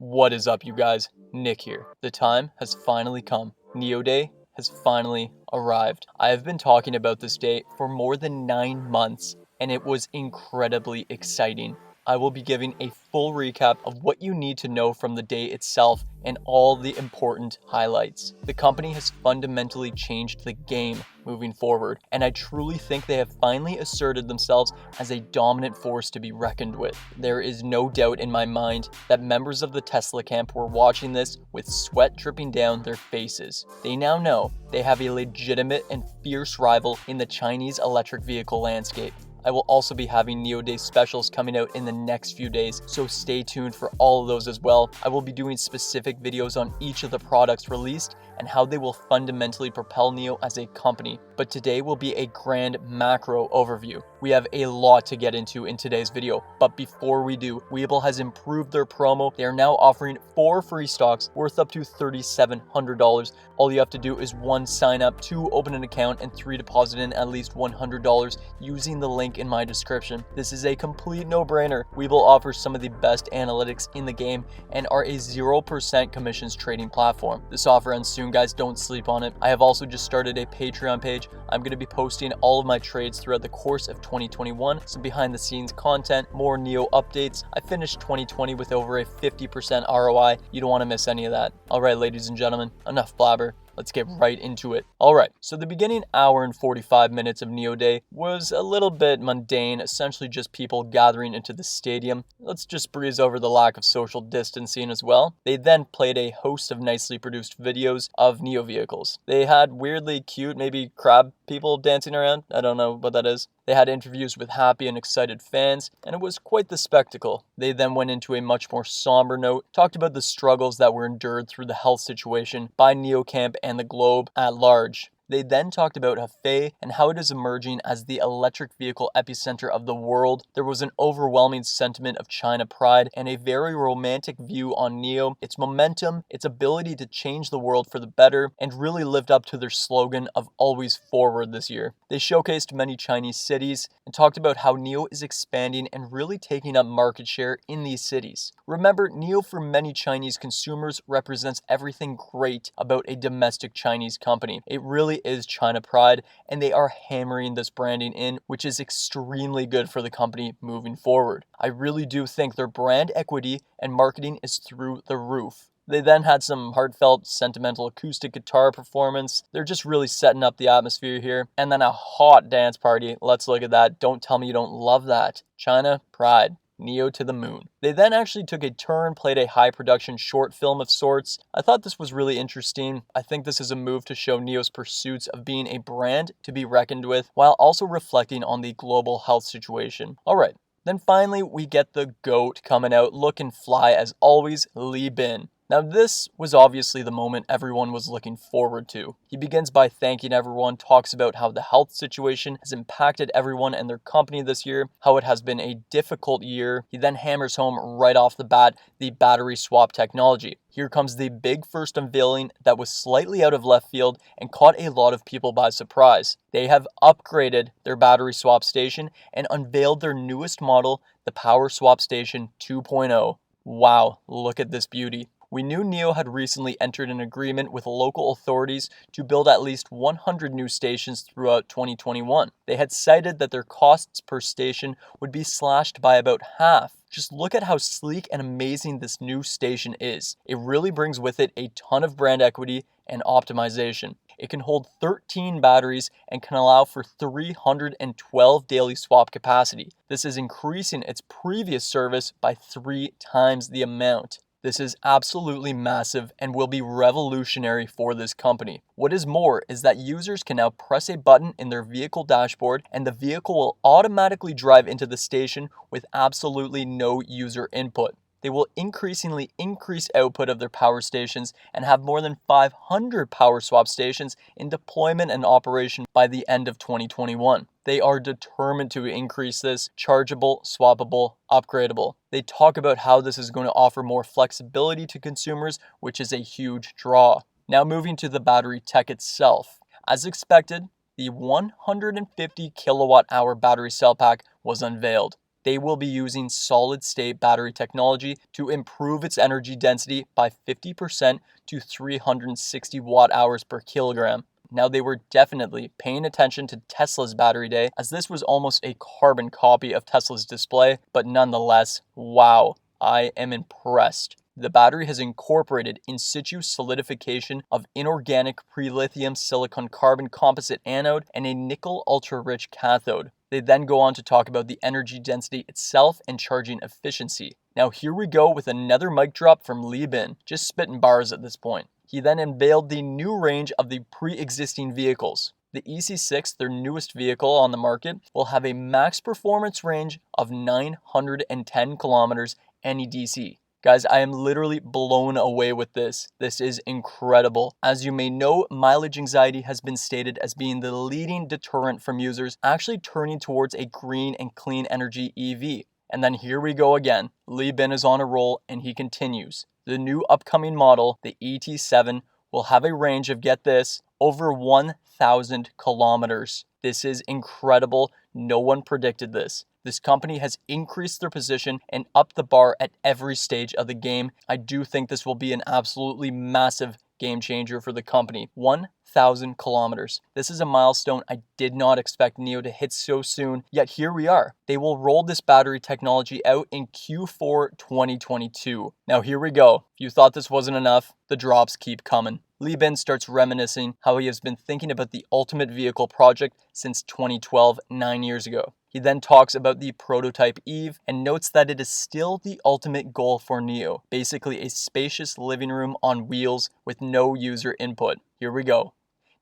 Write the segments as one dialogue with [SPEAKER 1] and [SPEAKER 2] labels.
[SPEAKER 1] What is up, you guys? Nick here. The time has finally come. Neo Day has finally arrived. I have been talking about this day for more than 9 months, and it was incredibly exciting. I will be giving a full recap of what you need to know from the day itself and all the important highlights. The company has fundamentally changed the game moving forward, and I truly think they have finally asserted themselves as a dominant force to be reckoned with. There is no doubt in my mind that members of the Tesla camp were watching this with sweat dripping down their faces. They now know they have a legitimate and fierce rival in the Chinese electric vehicle landscape. I will also be having Neo Day specials coming out in the next few days, so stay tuned for all of those as well. I will be doing specific videos on each of the products released and how they will fundamentally propel Neo as a company. But today will be a grand macro overview. We have a lot to get into in today's video, but before we do, Webull has improved their promo. They are now offering 4 free stocks worth up to $3,700. All you have to do is 1, sign up, 2, open an account, and 3, deposit in at least $100 using the link in my description. This is a complete no-brainer. Webull offers some of the best analytics in the game and are a 0% commissions trading platform. This offer ends soon, guys. Don't sleep on it. I have also just started a Patreon page. I'm going to be posting all of my trades throughout the course of 2021, some behind the scenes content, more Neo updates. I finished 2020 with over a 50% ROI. You don't want to miss any of that. All right, ladies and gentlemen, enough blabber. Let's get right into it. Alright, so the beginning hour and 45 minutes of Neo Day was a little bit mundane, essentially just people gathering into the stadium. Let's just breeze over the lack of social distancing as well. They then played a host of nicely produced videos of Neo vehicles. They had weirdly cute, maybe crab people dancing around. I don't know what that is. They had interviews with happy and excited fans, and it was quite the spectacle. They then went into a much more somber note, talked about the struggles that were endured through the health situation by NeoCamp and the globe at large. They then talked about Hefei and how it is emerging as the electric vehicle epicenter of the world. There was an overwhelming sentiment of China pride and a very romantic view on Neo, its momentum, its ability to change the world for the better, and really lived up to their slogan of always forward this year. They showcased many Chinese cities and talked about how Neo is expanding and really taking up market share in these cities. Remember, Neo for many Chinese consumers represents everything great about a domestic Chinese company. It really is China pride, and they are hammering this branding in, which is extremely good for the company moving forward. I really do think their brand equity and marketing is through the roof. They then had some heartfelt, sentimental acoustic guitar performance. They're just really setting up the atmosphere here. And then a hot dance party. Let's look at that. Don't tell me you don't love that. China pride. Neo to the moon. They then actually took a turn, played a high production short film of sorts. I thought this was really interesting. I think this is a move to show Neo's pursuits of being a brand to be reckoned with, while also reflecting on the global health situation. Alright, then finally we get the GOAT coming out looking fly as always, Li Bin. Now this was obviously the moment everyone was looking forward to. He begins by thanking everyone, talks about how the health situation has impacted everyone and their company this year, how it has been a difficult year. He then hammers home right off the bat the battery swap technology. Here comes the big first unveiling that was slightly out of left field and caught a lot of people by surprise. They have upgraded their battery swap station and unveiled their newest model, the Power Swap Station 2.0. Wow, look at this beauty. We knew Neo had recently entered an agreement with local authorities to build at least 100 new stations throughout 2021. They had cited that their costs per station would be slashed by about half. Just look at how sleek and amazing this new station is. It really brings with it a ton of brand equity and optimization. It can hold 13 batteries and can allow for 312 daily swap capacity. This is increasing its previous service by 3 times the amount. This is absolutely massive and will be revolutionary for this company. What is more is that users can now press a button in their vehicle dashboard and the vehicle will automatically drive into the station with absolutely no user input. They will increasingly increase output of their power stations and have more than 500 power swap stations in deployment and operation by the end of 2021. They are determined to increase this chargeable, swappable, upgradable. They talk about how this is going to offer more flexibility to consumers, which is a huge draw. Now moving to the battery tech itself. As expected, the 150 kilowatt hour battery cell pack was unveiled. They will be using solid-state battery technology to improve its energy density by 50% to 360 watt-hours per kilogram. Now, they were definitely paying attention to Tesla's battery day, as this was almost a carbon copy of Tesla's display, but nonetheless, wow, I am impressed. The battery has incorporated in situ solidification of inorganic pre-lithium silicon carbon composite anode and a nickel ultra-rich cathode. They then go on to talk about the energy density itself and charging efficiency. Now here we go with another mic drop from Li Bin, just spitting bars at this point. He then unveiled the new range of the pre-existing vehicles. The EC6, their newest vehicle on the market, will have a max performance range of 910 kilometers NEDC. Guys, I am literally blown away with this. This is incredible. As you may know, mileage anxiety has been stated as being the leading deterrent from users actually turning towards a green and clean energy EV. And then here we go again. Li Bin is on a roll and he continues. The new upcoming model, the ET7, will have a range of, get this, over 1,000 kilometers. This is incredible. No one predicted this. This company has increased their position and upped the bar at every stage of the game. I do think this will be an absolutely massive game changer for the company. 1,000 kilometers. This is a milestone I did not expect NIO to hit so soon, yet here we are. They will roll this battery technology out in Q4 2022. Now here we go. If you thought this wasn't enough, the drops keep coming. Li Bin starts reminiscing how he has been thinking about the ultimate vehicle project since 2012, 9 years ago. He then talks about the prototype Eve and notes that it is still the ultimate goal for NIO, basically a spacious living room on wheels with no user input. Here we go.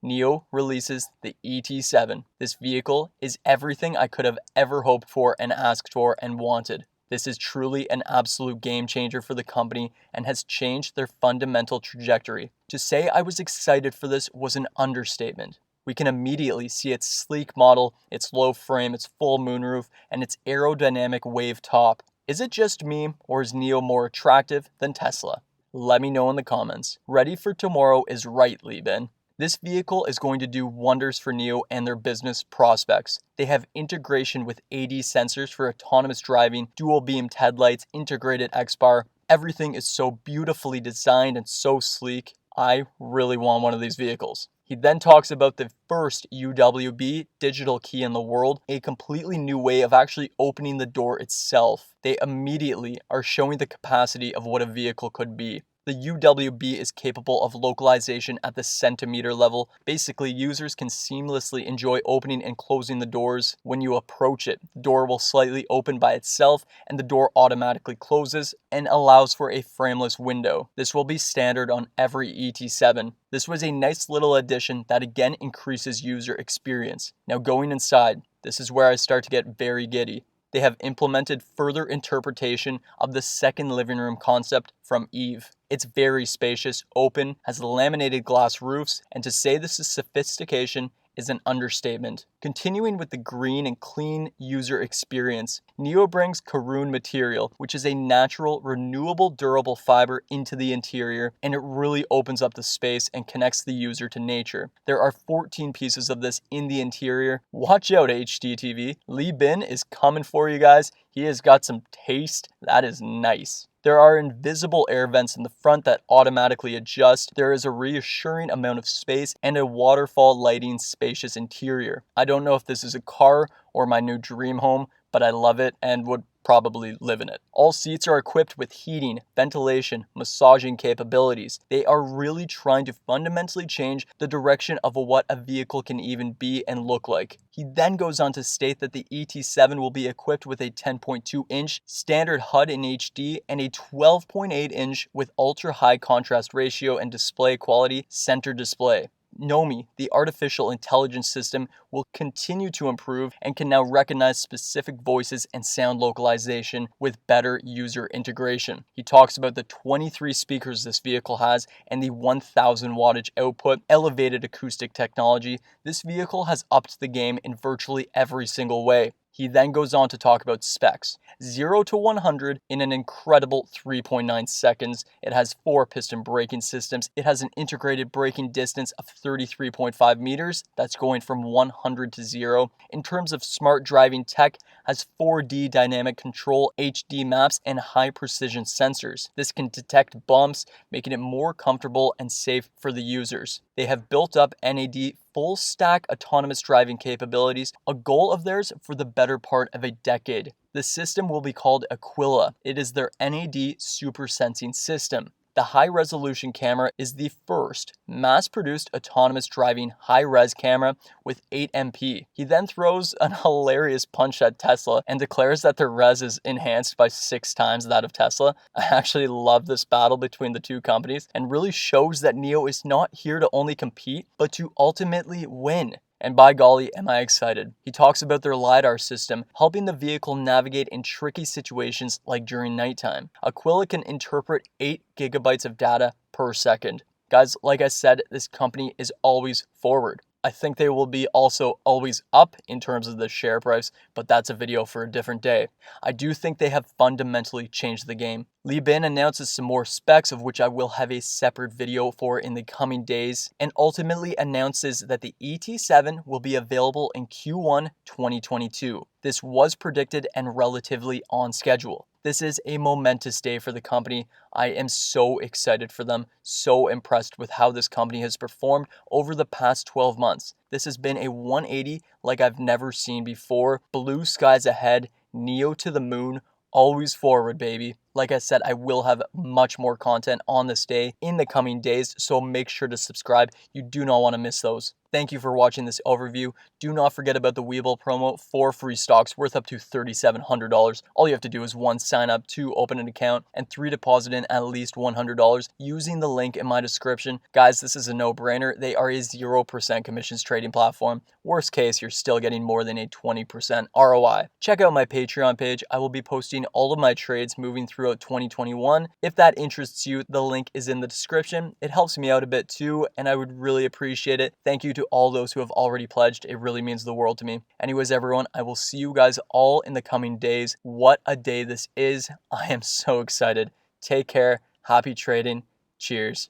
[SPEAKER 1] NIO releases the ET7. This vehicle is everything I could have ever hoped for and asked for and wanted. This is truly an absolute game changer for the company and has changed their fundamental trajectory. To say I was excited for this was an understatement. We can immediately see its sleek model, its low frame, its full moonroof, and its aerodynamic wave top. Is it just me, or is NIO more attractive than Tesla? Let me know in the comments. Ready for tomorrow is right, Li Bin. This vehicle is going to do wonders for NIO and their business prospects. They have integration with AD sensors for autonomous driving, dual beamed headlights, integrated X-bar. Everything is so beautifully designed and so sleek. I really want one of these vehicles. He then talks about the first UWB digital key in the world, a completely new way of actually opening the door itself. They immediately are showing the capacity of what a vehicle could be. The UWB is capable of localization at the centimeter level. Basically, users can seamlessly enjoy opening and closing the doors. When you approach it, the door will slightly open by itself and the door automatically closes and allows for a frameless window. This will be standard on every ET7. This was a nice little addition that again increases user experience. Now going inside, this is where I start to get very giddy. They have implemented further interpretation of the second living room concept from Eve. It's very spacious, open, has laminated glass roofs, and to say this is sophistication is an understatement. Continuing with the green and clean user experience, NIO brings Karoon material, which is a natural, renewable, durable fiber into the interior, and it really opens up the space and connects the user to nature. There are 14 pieces of this in the interior. Watch out, HDTV. Li Bin is coming for you guys. He has got some taste. That is nice. There are invisible air vents in the front that automatically adjust. There is a reassuring amount of space and a waterfall lighting spacious interior. I don't know if this is a car or my new dream home, but I love it and would probably live in it. All seats are equipped with heating, ventilation, massaging capabilities. They are really trying to fundamentally change the direction of what a vehicle can even be and look like. He then goes on to state that the ET7 will be equipped with a 10.2-inch standard HUD in HD and a 12.8-inch with ultra high contrast ratio and display quality center display. Nomi, the artificial intelligence system, will continue to improve and can now recognize specific voices and sound localization with better user integration. He talks about the 23 speakers this vehicle has and the 1,000 wattage output, elevated acoustic technology. This vehicle has upped the game in virtually every single way. He then goes on to talk about specs. 0 to 100 in an incredible 3.9 seconds. It has 4 piston braking systems. It has an integrated braking distance of 33.5 meters. That's going from 100 to 0. In terms of smart driving tech, has 4D dynamic control, HD maps, and high precision sensors. This can detect bumps, making it more comfortable and safe for the users. They have built up NAD full stack autonomous driving capabilities, a goal of theirs for the better part of a decade. The system will be called AQUILA. It is their NAD super sensing system. The high-resolution camera is the first mass-produced autonomous driving high-res camera with 8MP. He then throws an hilarious punch at Tesla and declares that their res is enhanced by 6 times that of Tesla. I actually love this battle between the two companies and really shows that NIO is not here to only compete, but to ultimately win. And by golly, am I excited. He talks about their LiDAR system, helping the vehicle navigate in tricky situations like during nighttime. AQUILA can interpret 8 gigabytes of data per second. Guys, like I said, this company is always forward. I think they will be also always up in terms of the share price, but that's a video for a different day. I do think they have fundamentally changed the game. Li Bin announces some more specs, of which I will have a separate video for in the coming days, and ultimately announces that the ET7 will be available in Q1 2022. This was predicted and relatively on schedule. This is a momentous day for the company. I am so excited for them, so impressed with how this company has performed over the past 12 months. This has been a 180 like I've never seen before. Blue skies ahead, NIO to the moon, always forward, baby. Like I said, I will have much more content on this day in the coming days, so make sure to subscribe. You do not want to miss those. Thank you for watching this overview. Do not forget about the Webull promo for free stocks worth up to $3,700. All you have to do is 1, sign up, 2, open an account, and 3, deposit in at least $100 using the link in my description. Guys, this is a no-brainer. They are a 0% commissions trading platform. Worst case, you're still getting more than a 20% ROI. Check out my Patreon page. I will be posting all of my trades moving throughout 2021. If that interests you, the link is in the description. It helps me out a bit too, and I would really appreciate it. Thank you to all those who have already pledged. It really means the world to me. Anyways, everyone, I will see you guys all in the coming days. What a day this is. I am so excited. Take care. Happy trading. Cheers.